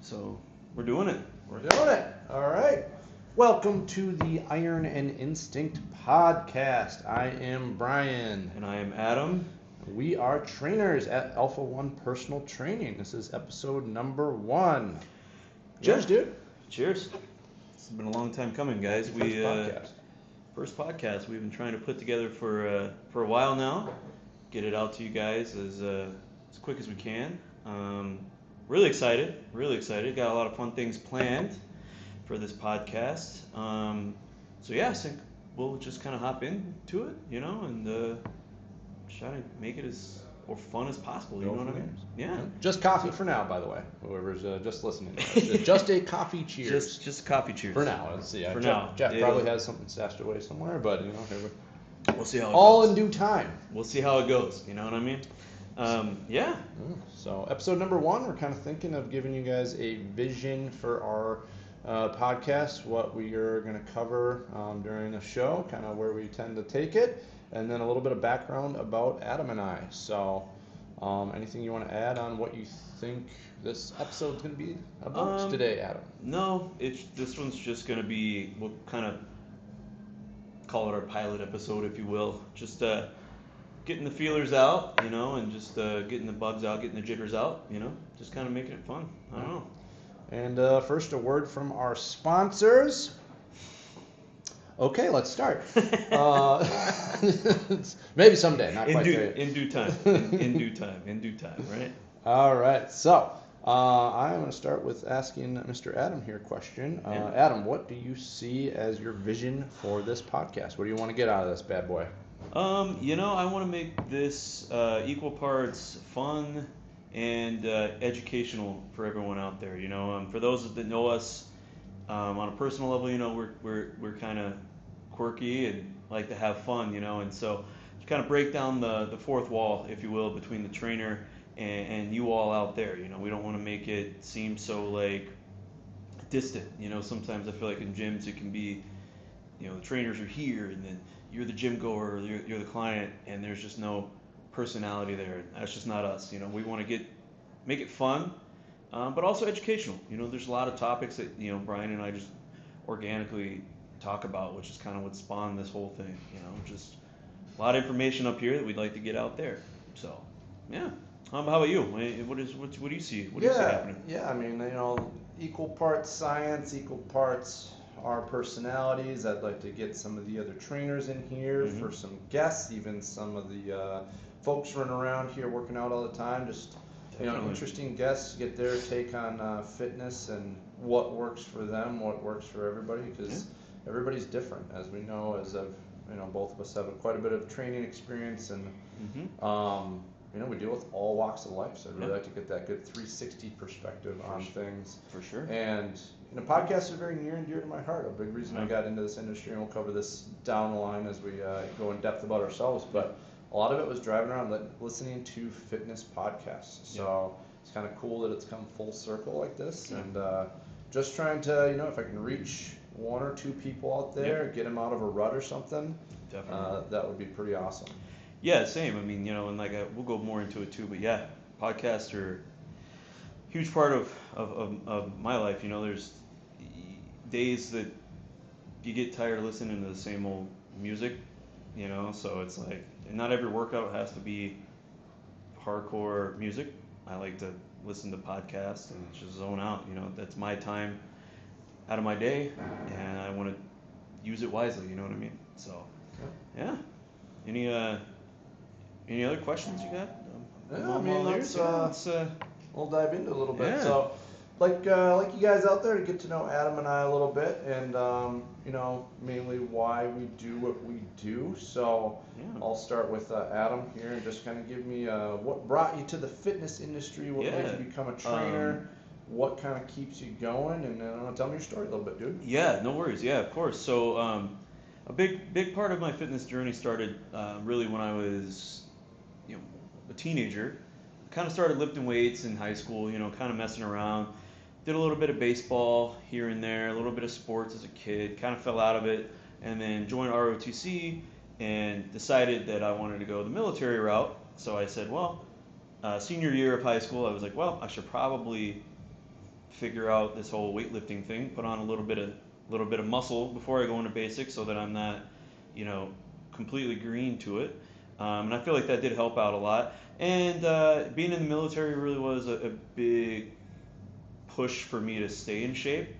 So we're doing it. We're doing it. All right. Welcome to the Iron and Instinct podcast. I am Bryan. And I am Adam. We are trainers at Alpha One Personal Training. This is episode number 1. Cheers, dude. Cheers. It's been a long time coming, guys. First podcast we've been trying to put together for a while now. Get it out to you guys as quick as we can. Really excited. Got a lot of fun things planned for this podcast. So yeah, I think we'll just kind of hop into it, and try to make it as fun as possible. You know what I mean? Yeah. Just coffee for now, by the way. Whoever's just listening. Just a coffee cheers. Just coffee cheers. For now. Let's see. For now. Jeff probably has something stashed away somewhere, but we'll see how it all goes. In due time. We'll see how it goes. You know what I mean? Yeah. So episode number 1, we're kind of thinking of giving you guys a vision for our podcast, what we are going to cover during the show, kind of where we tend to take it, and then a little bit of background about Adam and I. So anything you want to add on what you think this episode's going to be about today, Adam? No, this one's just going to be, we'll kind of call it our pilot episode, if you will. Just getting the feelers out, and just getting the bugs out, getting the jitters out, just kind of making it fun. I don't know. And first, a word from our sponsors. Okay, let's start. Maybe someday, not quite today. In due time. In due time, right? All right, so I'm going to start with asking Mr. Adam here a question. Adam, what do you see as your vision for this podcast? What do you want to get out of this bad boy? I want to make this equal parts fun and educational for everyone out there. For those that know us on a personal level, we're kind of quirky and like to have fun, and so to kind of break down the fourth wall, if you will, between the trainer and you all out there. We don't want to make it seem so like distant. Sometimes I feel like in gyms it can be, the trainers are here and then you're the gym goer, or you're the client, and there's just no personality there. That's just not us. We want to make it fun, but also educational. There's a lot of topics that Bryan and I just organically talk about, which is kind of what spawned this whole thing. Just a lot of information up here that we'd like to get out there. So, yeah. How about you? What do you see? What do you see happening? Yeah, I mean, equal parts science, equal parts our personalities. I'd like to get some of the other trainers in here for some guests, even some of the folks running around here working out all the time. Just interesting guests, get their take on fitness and what works for them, what works for everybody, because everybody's different, as we know. As both of us have quite a bit of training experience, and we deal with all walks of life. So I'd really like to get that good 360 perspective on things. For sure. And podcasts are very near and dear to my heart. A big reason I got into this industry, and we'll cover this down the line as we go in depth about ourselves. But a lot of it was driving around listening to fitness podcasts. So it's kind of cool that it's come full circle like this. And just trying to, if I can reach 1 or 2 people out there, get them out of a rut or something, that would be pretty awesome. Yeah, same. I mean, and we'll go more into it too. But yeah, podcasts are a huge part of my life. There's days that you get tired of listening to the same old music. So it's like not every workout has to be hardcore music. I like to listen to podcasts and just zone out. That's my time out of my day, and I want to use it wisely. You know what I mean? So, yeah. Any other questions you got? We'll dive into a little bit. Yeah. So, like you guys out there, to get to know Adam and I a little bit, and mainly why we do what we do. So I'll start with Adam here, and just kind of give me what brought you to the fitness industry, what made you become a trainer, what kind of keeps you going, and tell me your story a little bit, dude. Yeah, no worries. Yeah, of course. So a big part of my fitness journey started really when I was a teenager. Kind of started lifting weights in high school, kind of messing around. Did a little bit of baseball here and there, a little bit of sports as a kid, kind of fell out of it, and then joined ROTC and decided that I wanted to go the military route. So I said, well, senior year of high school, I was like, well, I should probably figure out this whole weightlifting thing, put on a little bit of muscle before I go into basics, so that I'm not, you know, completely green to it. And I feel like that did help out a lot. And being in the military really was a big push for me to stay in shape.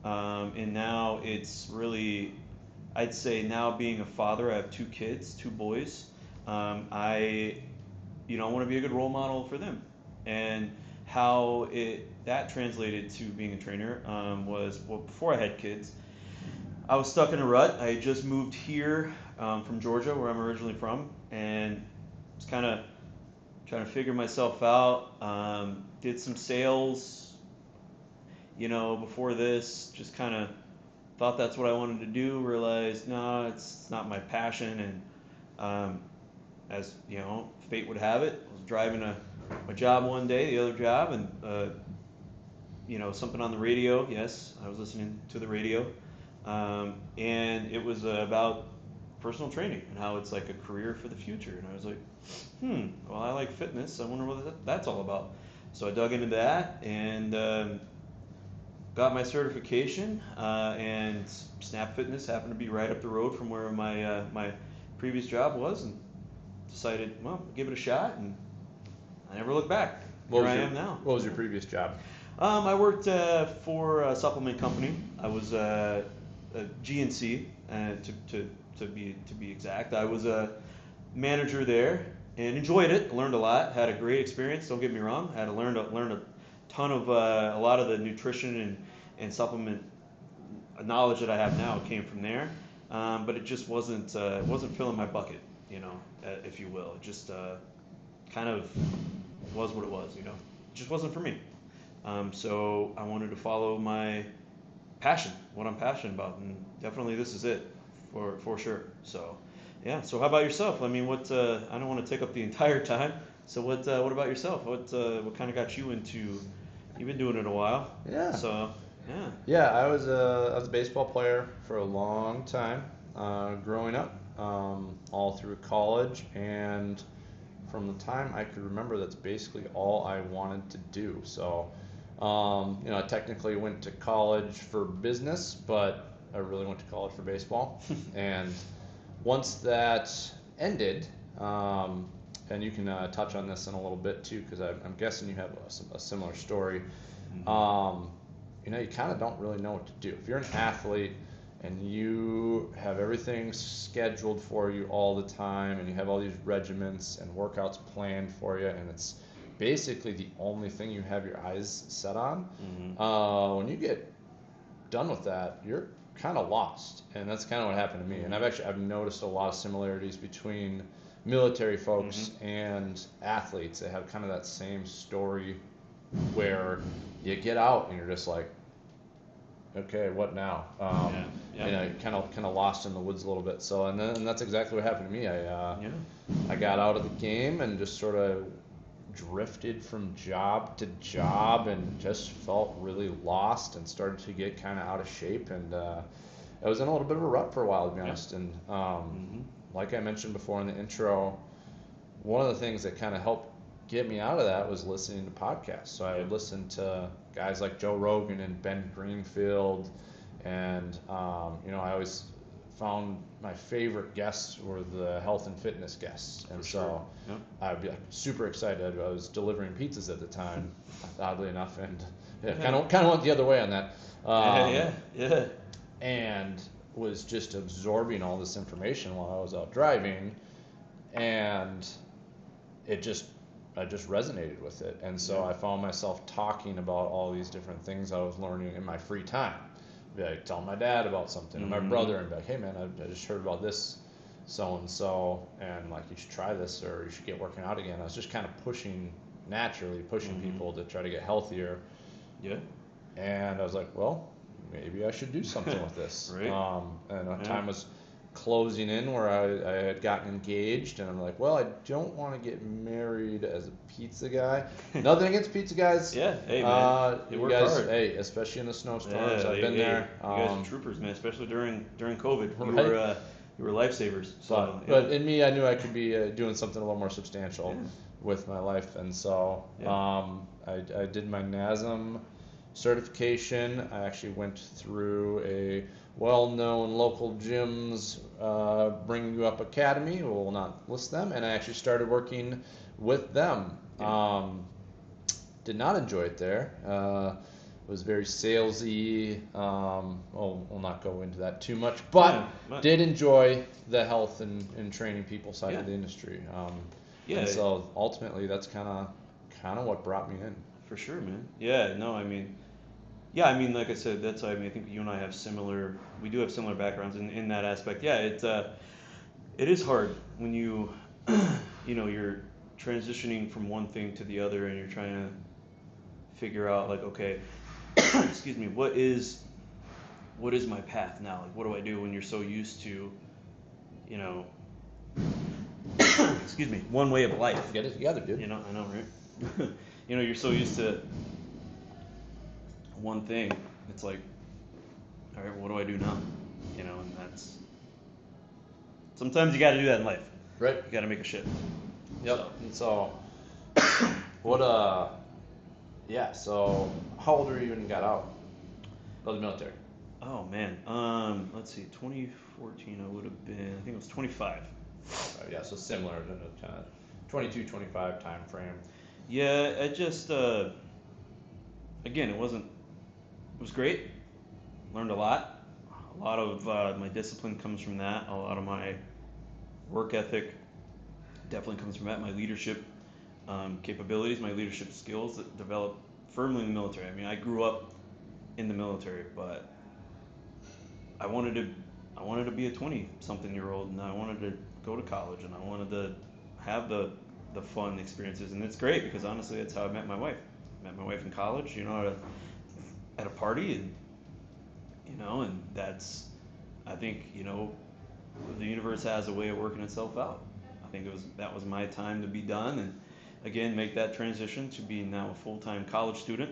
And now it's really, I'd say now being a father, I have 2 kids, 2 boys. I, you know, I want to be a good role model for them. And how that translated to being a trainer was, well, before I had kids, I was stuck in a rut. I had just moved here from Georgia, where I'm originally from, and was kind of trying to figure myself out. Did some sales, you know, before this. Just kind of thought that's what I wanted to do. Realized, no, it's not my passion. And as you know, fate would have it, I was driving a job one day, the other job, and you know, something on the radio. Yes, I was listening to the radio. And it was about personal training and how it's like a career for the future. And I was like, well, I like fitness. I wonder what that's all about. So I dug into that and got my certification. And Snap Fitness happened to be right up the road from where my previous job was, and decided, well, give it a shot. And I never looked back. Here I am now. What was your previous job? I worked for a supplement company. I was a GNC, to be exact. I was a manager there and enjoyed it. Learned a lot. Had a great experience. Don't get me wrong. Had to learn a ton of a lot of the nutrition and supplement knowledge that I have now came from there. But it just wasn't filling my bucket, you know, if you will. It just kind of was what it was, you know. It just wasn't for me. So I wanted to follow my passion, what I'm passionate about, and definitely this is it, for sure. So, yeah. So how about yourself? I mean, what? I don't want to take up the entire time. So what about yourself? What kind of got you into? You've been doing it a while. Yeah. So, yeah. Yeah, I was a baseball player for a long time, growing up, all through college, and from the time I could remember, that's basically all I wanted to do. So, you know, I technically went to college for business, but I really went to college for baseball. And once that ended, and you can touch on this in a little bit too, because I'm guessing you have a similar story. You know, you kind of don't really know what to do. If you're an athlete and you have everything scheduled for you all the time, and you have all these regiments and workouts planned for you, and it's basically the only thing you have your eyes set on, when you get done with that, you're kind of lost. And that's kind of what happened to me. And I've noticed a lot of similarities between military folks and athletes. They have kind of that same story where you get out and you're just like, okay, what now? You know, kind of lost in the woods a little bit. So, and that's exactly what happened to me. I got out of the game and just sort of drifted from job to job and just felt really lost and started to get kind of out of shape. And I was in a little bit of a rut for a while, to be honest. And like I mentioned before in the intro, one of the things that kind of helped get me out of that was listening to podcasts. So I would listen to guys like Joe Rogan and Ben Greenfield, and you know, I always found my favorite guests were the health and fitness guests, and so I'd be like super excited. I was delivering pizzas at the time, oddly enough, and kind of went the other way on that. And was just absorbing all this information while I was out driving, and I just resonated with it. And so I found myself talking about all these different things I was learning in my free time. Be like, tell my dad about something, or my brother, and be like, hey man, I just heard about this so-and-so, and like, you should try this, or you should get working out again. I was just kind of naturally pushing people to try to get healthier. And I was like, well, maybe I should do something with this. And time was closing in where I had gotten engaged, and I'm like, well, I don't want to get married as a pizza guy. Nothing against pizza guys. Hey man, you guys hard. Hey, especially in the snowstorms. I've been there. You guys are troopers, man, especially during COVID. You were lifesavers. So, but in me, I knew I could be doing something a little more substantial with my life, and so I did my NASM certification. I actually went through a well-known local gym's Bring You Up Academy. We'll not list them, and I actually started working with them. Yeah. Did not enjoy it there. It was very salesy. We'll not go into that too much, but did enjoy the health and training people side of the industry. And so ultimately, that's kind of what brought me in. For sure, man. Yeah, no, I mean, yeah, I mean, like I said, that's, I mean, I think you and I have we do have similar backgrounds in that aspect. Yeah, it is hard when you, you're transitioning from one thing to the other and you're trying to figure out, like, okay, excuse me, what is my path now? Like, what do I do when you're so used to, you know, excuse me, one way of life? Get it together, dude. I know, right? You're so used to one thing. It's like, all right, what do I do now? And that's sometimes you got to do that in life. Right. You got to make a shift. Yep. So. Yeah. So, how old were you when you got out of the military? Oh man. Let's see. 2014. I would have been. I think it was 25. Yeah. So similar to the kind of 22, 25 time frame. Yeah. I just. Again, it was great. Learned a lot. A lot of my discipline comes from that. A lot of my work ethic definitely comes from that. My leadership capabilities, my leadership skills that developed firmly in the military. I mean, I grew up in the military, but I wanted to be a 20-something-year-old, and I wanted to go to college, and I wanted to have the fun experiences, and it's great because honestly, that's how I met my wife. I met my wife in college, at a party, and that's, I think, the universe has a way of working itself out. I think that was my time to be done, and again, make that transition to being now a full-time college student,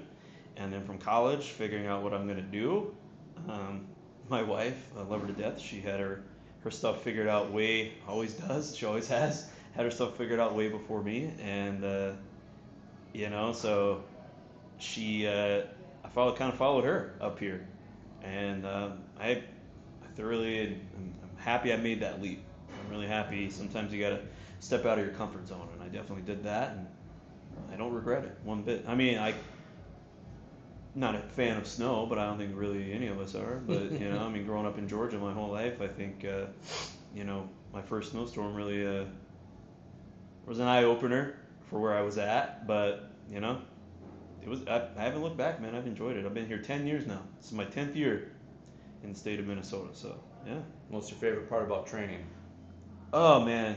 and then from college, figuring out what I'm going to do. My wife, I love her to death. She had her stuff figured out always does. She always has had her stuff figured out way before me, and so I followed her up here, and I thoroughly, I'm happy I made that leap. I'm really happy. Sometimes you gotta step out of your comfort zone, and I definitely did that, and I don't regret it one bit. I mean, not a fan of snow, but I don't think really any of us are. But I mean, growing up in Georgia my whole life, I think my first snowstorm really was an eye opener for where I was at. But it was. I haven't looked back, man. I've enjoyed it. I've been here 10 years now. This is my 10th year in the state of Minnesota. So yeah. What's your favorite part about training? Oh man,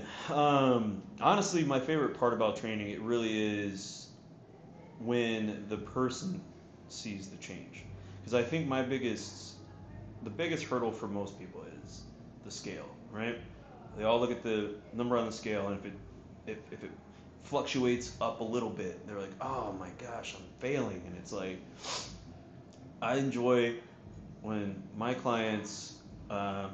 honestly, my favorite part about training, it really is when the person sees the change, because I think the biggest hurdle for most people is the scale, right? They all look at the number on the scale, and if it fluctuates up a little bit, they're like, oh my gosh, I'm failing, and it's like, I enjoy when my clients, I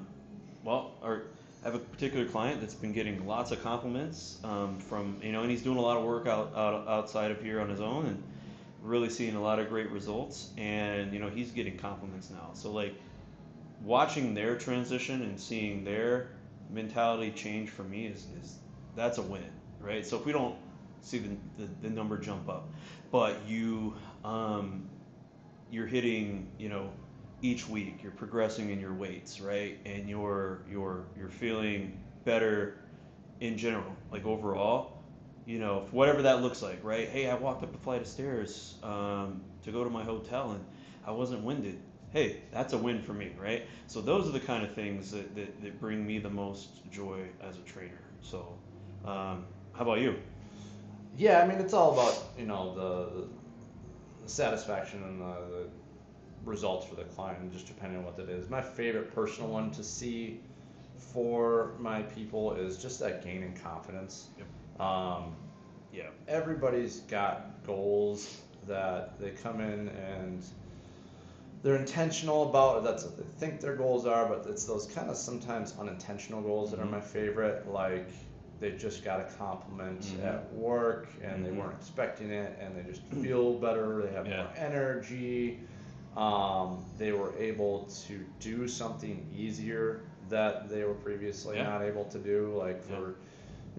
have a particular client that's been getting lots of compliments from, and he's doing a lot of work outside of here on his own, and really seeing a lot of great results, and he's getting compliments now. So like watching their transition and seeing their mentality change for me is that's a win, right? So if we don't see the number jump up, but you're hitting, each week you're progressing in your weights, right? And you're feeling better in general, like overall, whatever that looks like, right? Hey, I walked up a flight of stairs to go to my hotel and I wasn't winded. Hey, that's a win for me, right? So those are the kind of things that bring me the most joy as a trainer. So how about you? Yeah, I mean, it's all about the satisfaction and the results for the client, and just depending on what that is. My favorite personal one to see for my people is just that gain in confidence. Yep. Yeah. Everybody's got goals that they come in and they're intentional about, or that's what they think their goals are, but it's those kind of sometimes unintentional goals that are my favorite. Like, they just got a compliment at work and they weren't expecting it, and they just feel better, they have more energy. They were able to do something easier that they were previously not able to do, like for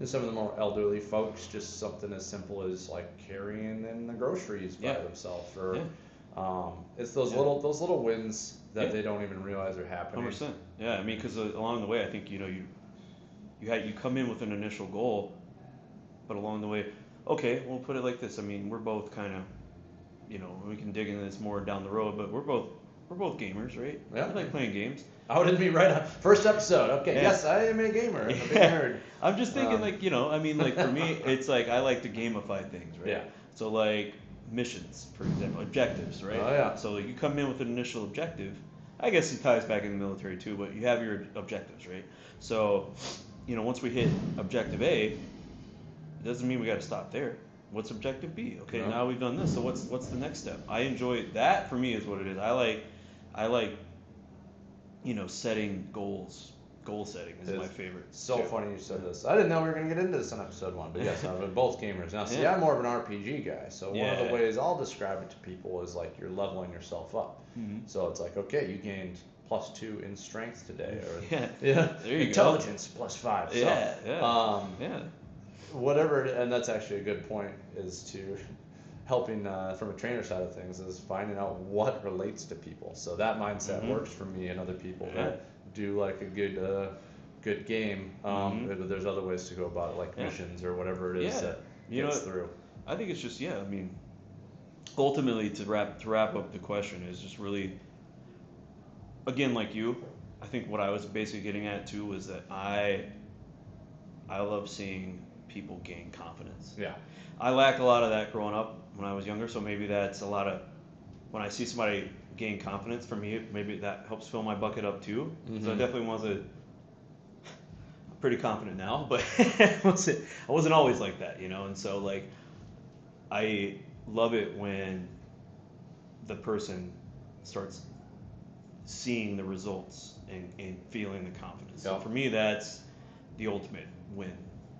some of the more elderly folks, just something as simple as like carrying in the groceries by themselves, or it's those little wins that they don't even realize are happening. 100%. Yeah, I mean, because along the way, I think you come in with an initial goal, but along the way, okay, we'll put it like this. I mean, we're both kind of, we can dig into this more down the road, but we're both gamers, right? Yeah. We like playing games. How did me right on first episode? Okay, yes, I am a gamer. I'm a big nerd. I'm just thinking, I mean, like for me, it's like I like to gamify things, right? Yeah. So like missions, for example, objectives, right? Oh yeah. So like you come in with an initial objective. I guess it ties back in the military too, but you have your objectives, right? So, once we hit objective A, it doesn't mean we got to stop there. What's objective B? Okay, now we've done this. So what's the next step? I enjoy that. For me, is what it is. I like setting goals. Goal setting is my favorite. So funny you said this. I didn't know we were going to get into this on episode 1, but yes, we're both gamers. Now, see, I'm more of an RPG guy, so one of the ways I'll describe it to people is like you're leveling yourself up. So it's like, okay, you gained +2 in strength today, or there you intelligence go. +5. So, whatever, and that's actually a good point, is to helping from a trainer side of things, is finding out what relates to people. So that mindset works for me and other people that do like a good game. There's other ways to go about it, like missions or whatever it is that gets through. I think it's just I mean, ultimately to wrap up the question is just really, again, like you, I think what I was basically getting at too was that I love seeing people gain confidence. Yeah. I lacked a lot of that growing up when I was younger, so maybe that's a lot of, when I see somebody gain confidence, for me, maybe that helps fill my bucket up too. So I definitely wasn't pretty confident now, but I wasn't always like that, and so like I love it when the person starts seeing the results and feeling the confidence. So for me, that's the ultimate win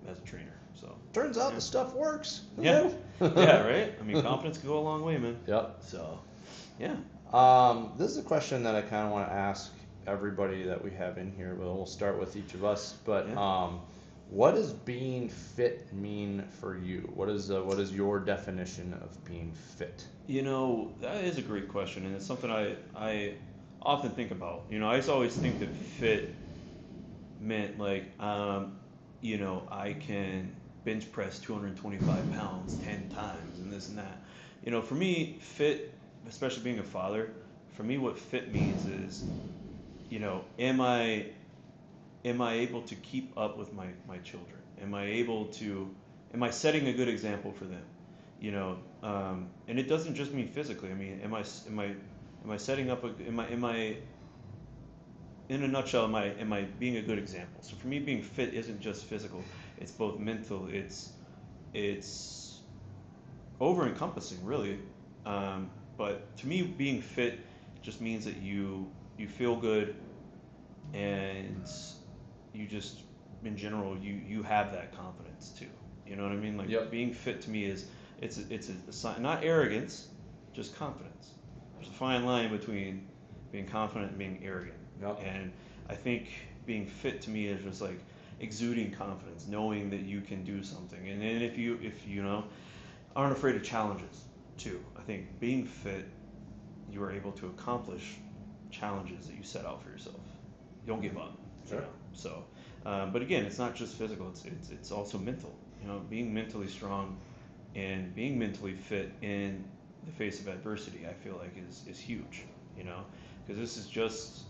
as a trainer. So turns out the stuff works. Yeah, right. I mean, confidence can go a long way, man. Yep. So, yeah. This is a question that I kind of want to ask everybody that we have in here, but we'll start with each of us. But what does being fit mean for you? What is your definition of being fit? That is a great question, and it's something I often think about. I used to always think that fit meant like, I can bench press 225 pounds 10 times and this and that. For me, fit, especially being a father, for me what fit means is, am I able to keep up with my children? Am I setting a good example for them? And it doesn't just mean physically. I mean, am I setting up am I in a nutshell, am I being a good example? So for me, being fit isn't just physical; it's both mental. It's over encompassing, really. But to me, being fit just means that you feel good, and you just, in general, you have that confidence too. You know what I mean? Like being fit to me is it's a sign, not arrogance, just confidence. There's a fine line between being confident and being arrogant. And I think being fit to me is just like exuding confidence, knowing that you can do something. And then if you aren't afraid of challenges too. I think being fit, you are able to accomplish challenges that you set out for yourself. You don't give up. Sure. So, but again, it's not just physical. It's also mental. Being mentally strong and being mentally fit in the face of adversity, I feel like is huge. Because this is just,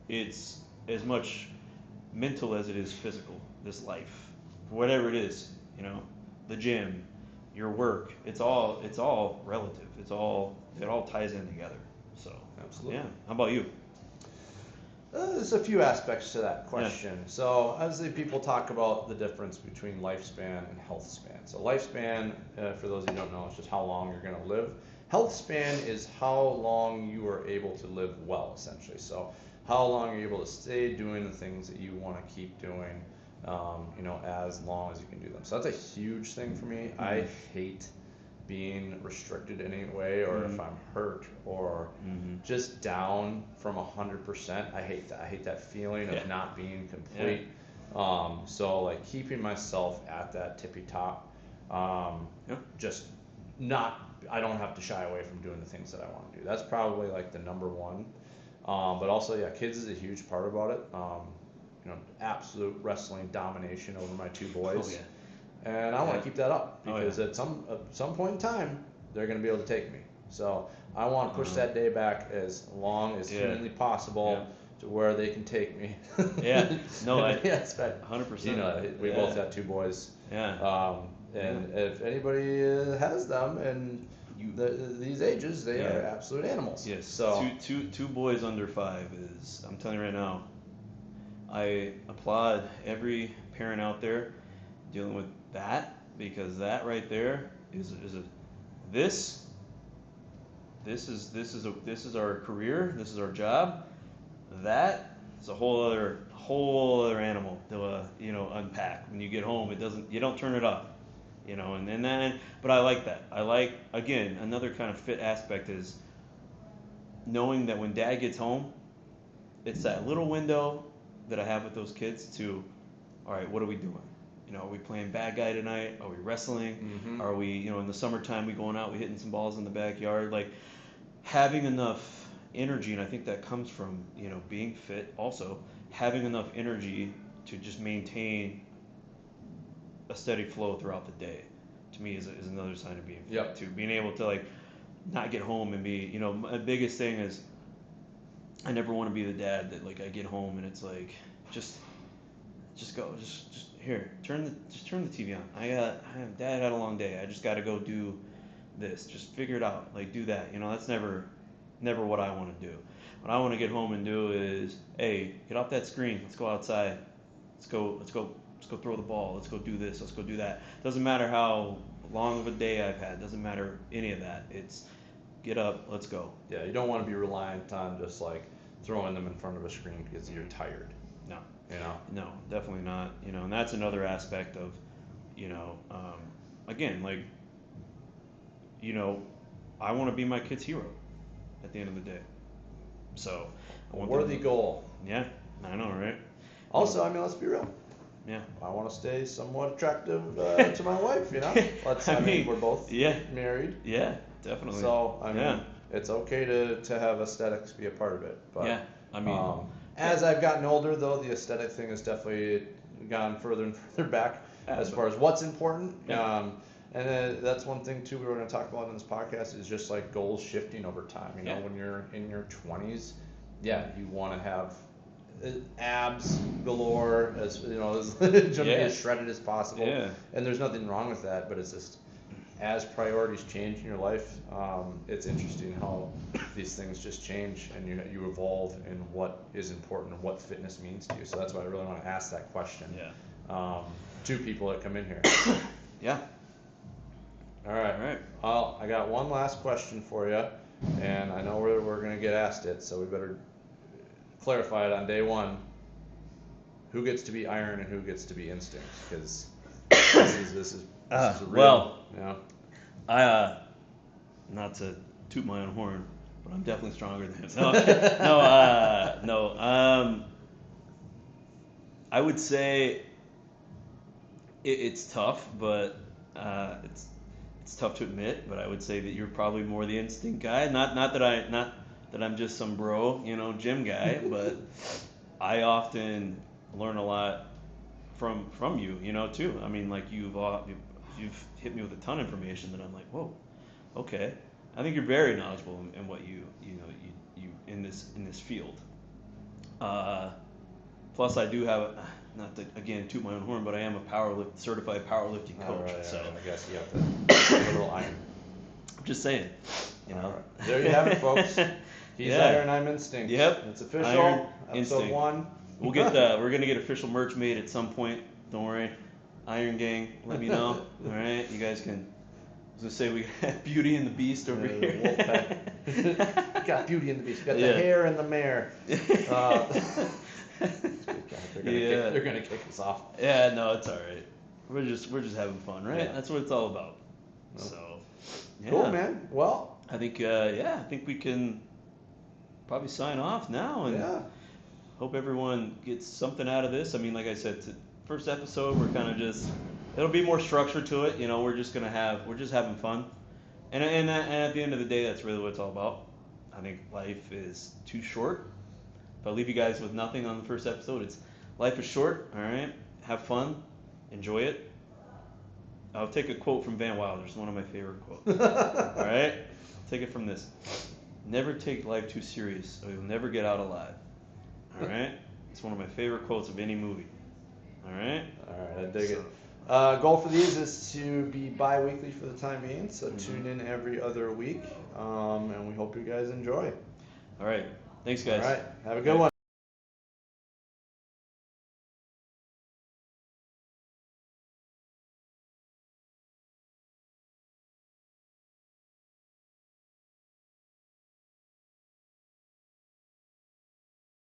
it's as much mental as it is physical. This life, whatever it is, the gym, your work, it's all relative. It all ties in together. So absolutely. Yeah. How about you? There's a few aspects to that question. So obviously people talk about the difference between lifespan and health span. So lifespan, for those who don't know, is just how long you're going to live. Health span is how long you are able to live well, essentially. So how long you're able to stay doing the things that you want to keep doing. as long as you can do them. So that's a huge thing for me. I hate being restricted in any way, or if I'm hurt or just down from 100%. I hate that. I hate that feeling of not being complete. So like keeping myself at that tippy top, just not, I don't have to shy away from doing the things that I want to do. That's probably like the number one. But also, kids is a huge part about it. Absolute wrestling domination over my two boys. Oh, yeah. And I want to keep that up because at some point in time, they're going to be able to take me. So I want to push that day back as long as humanly possible to where they can take me. No, I 100%. We both got two boys. And if anybody has them and these ages, they are absolute animals. Yes. So two boys under 5 is, I'm telling you right now, I applaud every parent out there dealing with that, because that right there is this is our career, this is our job. That is a whole other animal to unpack. When you get home, you don't turn it off, and then, but I like that. I like, again, another kind of fit aspect is knowing that when dad gets home, it's that little window that I have with those kids to, all right, what are we doing? Are we playing bad guy tonight? Are we wrestling? Are we, in the summertime, we going out, we hitting some balls in the backyard? Like, having enough energy, and I think that comes from, being fit also, having enough energy to just maintain a steady flow throughout the day, to me is another sign of being fit too. Being able to, like, not get home and be, my biggest thing is I never want to be the dad that, like, I get home and it's like, just go, just here, turn the TV on. Dad had a long day. I just got to go do this. Just figure it out. Like, do that. That's never what I want to do. What I want to get home and do is, hey, get off that screen. Let's go outside. Let's go throw the ball. Let's go do this. Let's go do that. Doesn't matter how long of a day I've had. Doesn't matter any of that. It's get up. Let's go. Yeah, you don't want to be reliant on just like throwing them in front of a screen because you're tired. No. No, definitely not. And that's another aspect of, again, like, I want to be my kid's hero at the end of the day. So, a worthy goal. Yeah, I know, right? Also, let's be real. Yeah. I want to stay somewhat attractive to my wife, we're both married. Yeah, definitely. So, it's okay to have aesthetics be a part of it. But, as I've gotten older, though, the aesthetic thing has definitely gone further and further back as far as what's important. Yeah. And that's one thing, too, we're going to talk about in this podcast is just like goals shifting over time. When you're in your 20s, you want to have abs galore, as as shredded as possible. Yeah. And there's nothing wrong with that, but it's just as priorities change in your life, it's interesting how these things just change and you evolve in what is important and what fitness means to you. So that's why I really want to ask that question to people that come in here. Yeah. All right. Well, I got one last question for you, and I know we're going to get asked it, so we better clarify it on day one. Who gets to be iron and who gets to be instinct? Because this is real. I not to toot my own horn, but I'm definitely stronger than him. No. I would say it's tough, but it's tough to admit. But I would say that you're probably more the instinct guy. Not that I'm just some bro, gym guy, but I often learn a lot from you, too. Like you've hit me with a ton of information that I'm like, whoa, okay. I think you're very knowledgeable in what you in this field. Plus, I do have, not to again toot my own horn, but I am a certified powerlifting coach. Right, so I guess you have to a little iron. I'm just saying, Right. There you have it, folks. He's iron, I'm instinct. Yep. It's official. Iron, episode instinct. 1. We're gonna get official merch made at some point. Don't worry. Iron Gang, let me know. All right, you guys can. I was gonna say we got Beauty and the Beast over here. Wolfpack. Got Beauty and the Beast. Got the hair and the mare. They're gonna kick us off. Yeah, no, it's all right. We're just having fun, right? Yeah. That's what it's all about. Nope. So, yeah. Cool, man. Well, I think we can probably sign off now, and yeah. hope everyone gets something out of this. I mean, like I said, first episode, we're kind of just, it'll be more structure to it. You know, we're just having fun, and at the end of the day, that's really what it's all about. I think life is too short. If I leave you guys with nothing on the first episode, it's life is short. All right, have fun, enjoy it. I'll take a quote from Van Wilder. It's one of my favorite quotes. All right, take it from this. Never take life too serious, or you'll never get out alive. All right, it's one of my favorite quotes of any movie. All right. All right, I dig it. Goal for these is to be bi-weekly for the time being, so tune in every other week, and we hope you guys enjoy. All right, thanks, guys. All right, have a good one.